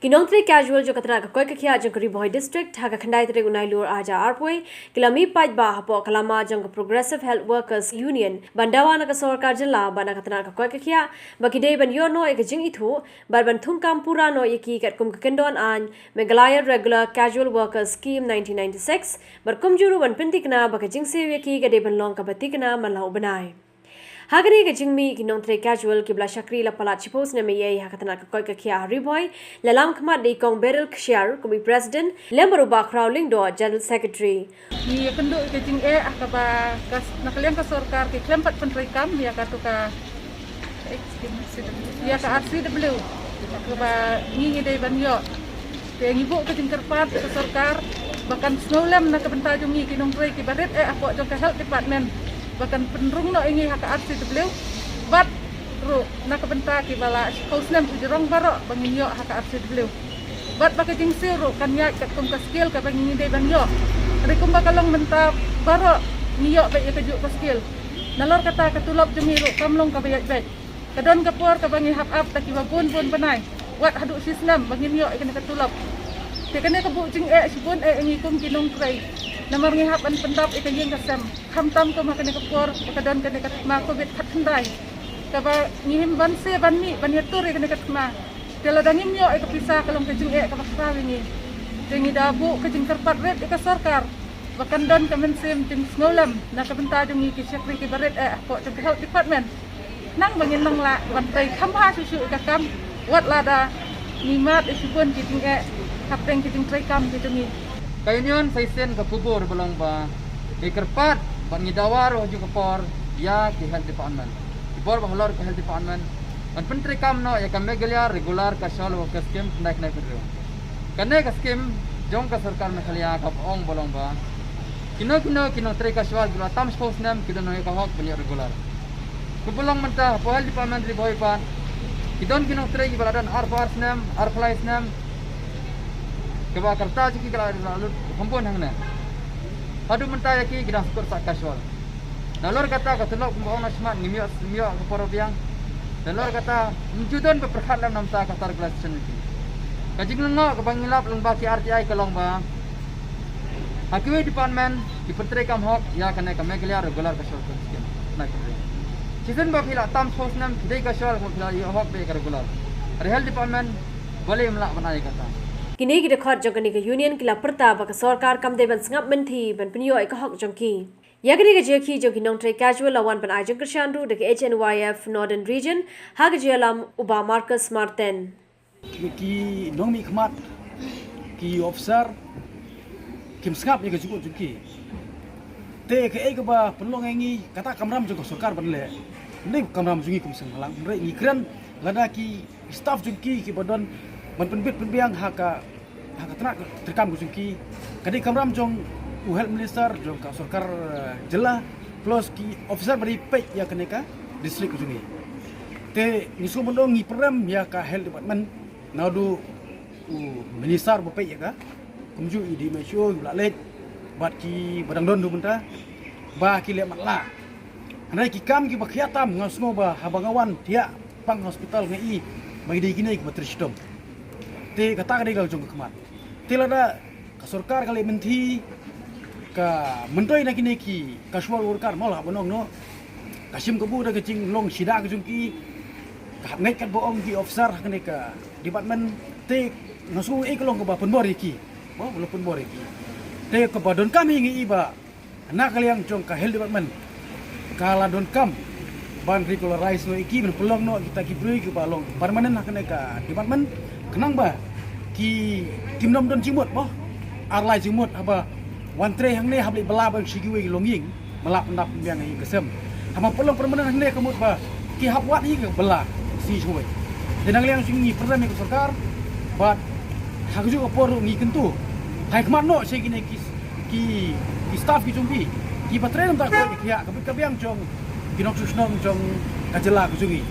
Kinongtri casual jo katra ka koi ka khia jong kari boy district ha ka khandai tre unai lur aja arpoi kilami pait ba hapo kalama jong progressive health workers union bandawa na ka sarkar jilla bana katra ka koi ka khia bakide ban yo no ek jing ithu ban thum kam pura no yeki kat kum kendon an Meghalaya regular casual workers scheme 1996 bar kum juru ban pintikna baka jing se yeki gade ban long ka batikna malau banai Hagani ke jingmi kinongtre casual kibla shakri la palat chipos na me ye hakatana ka koi ka khia riboy lalam khmat de kong beril khshar kumi president lembaru ba crowling do general secretary ni kendo ke jing akaba kas nakalian ka sarkar ke klempat pentrikam ya ka tuka ya ka RCW akaba ni de banyo ke ngibu ke jing kerpat ke sarkar bahkan snowlam na kabentajung ni kinongtre ki baret ako jong ka health department bahkan penrung no ingi haka RCW bat ru nak benta ki bala kausnem jerong baro banginyo haka RCW bat baka jing siru kan ya kat kum ka skill ka bangin dei banyo ri kum bakalong benta baro niyo ba ya kaju ka skill nalor kata katulop jumiru kamlong ka bayat bet kadon kapor ka bangi hap up taki babun pun banai wat hadu sistem bangin yo ikan katulop tekane ka bu jing sibun ingi kum kinong tray namar ngihap an pendap ikan yang kasam hamtam ko makan kapor kadon kan kat ma ko bet khatndai kaba ngihim ban se ban mi ban yatur ikan kat ma tela dangim yo ek pisah kalong kejung ka bakra wingi dengi dabu kejing kerpat red ka sarkar bakan don kamen sem jing snolam na kabenta jung ki sekretari ki baret ko to health department nang bangin nang la ban tai khamha susu ka kam wat lada nimat isipun kijing kapteng kijing trai kam kijungi Kayunyon sa isen kapubor balong ba ikerpat bangi dawar hoju kapor ya ki health department ibor bahlor ka health department an pentri kam no ya kam Meghalaya regular ka shal worker scheme naik pedro kane ka scheme jong ka sarkar Meghalaya ka ong balong ba kino tri ka shwal gula tam spos nam kidono ka hok bani regular kubulong menta po health department ri boy pan kidon kino tri ki baladan arfars nam arflais nam keba kerta ciki kala lalu kompon hangna hadu menta yaki gidang skor sak casual nalor kata ka telok kumbang na smart ngimio ka porobiang nalor kata njudon beperhat lam namta ka tar glasion iki kajing lengo ka bangilap lung baki RTI kalong ba hakiwi department di pentri kam hok ya kane ka Meghalaya regular ka short scheme na kre season ba pila tam sos nam dei ka short ko pila yo hok be ka regular health department boleh melak banai kata Kini kita khot jong ke union kila perta baka sarkar kam de ban sngap menti ban pinyo ek hok jong ki Yagri ke jeki jong kinong tre casual lawan ban ajong kershandu de HNYF Northern Region hag jelam uba Marcus Martin ki nongmi khmat ki officer kim sngap ye ke jukut juki te ke ek ba penlong ngi kata kamram jong sarkar ban le ni kamram jungi kum seng halang re ni kran lada ki staff juki ki badon ban penbit penbiang haka tenak terkam kusuki kadi kamram jong health minister jong ka sarkar jela plus ki officer bari pek ya keneka district kusungi te nisu mendong ngi program ya ka health department naudu minister bapek ya ka kumju idi masyo blalet bat ki badang don du benta ba ki le matla anai ki kam ki bakhiatam ngasno ba habangawan dia pang hospital ngai bagi dei kinai ki batristom te kata ka dei jong kemat te lada ka sarkar kali menti ka mentoi na kini ki casual worker mola bonong no kasim kebu da kecing long sida ke jungki ka ngai kat boong ki officer kene ka department te nasu e kolong ka ba penbor iki bo belum penbor iki te ka badon kami ngi iba anak kalian jong ka health department kala don kam ban regularize no iki ben pelong no kita ki brui ki balong permanen kene ka department kenang ba ki timnom don jimut boh arlai jimut apa wan tre hang ne habli bala bang sigiwe longying melap ndap yang ngi kesem hama pelong permanen hang ne kemut ba ki hapwat hi ke bala si chuai denang liang singi program ke sarkar bat hagju opor ngi kentu hai kmat no se gine ki staff ki jumbi ki patre nam tak ko ki ya kabiang jong kinok susnong jong kajela ku jungi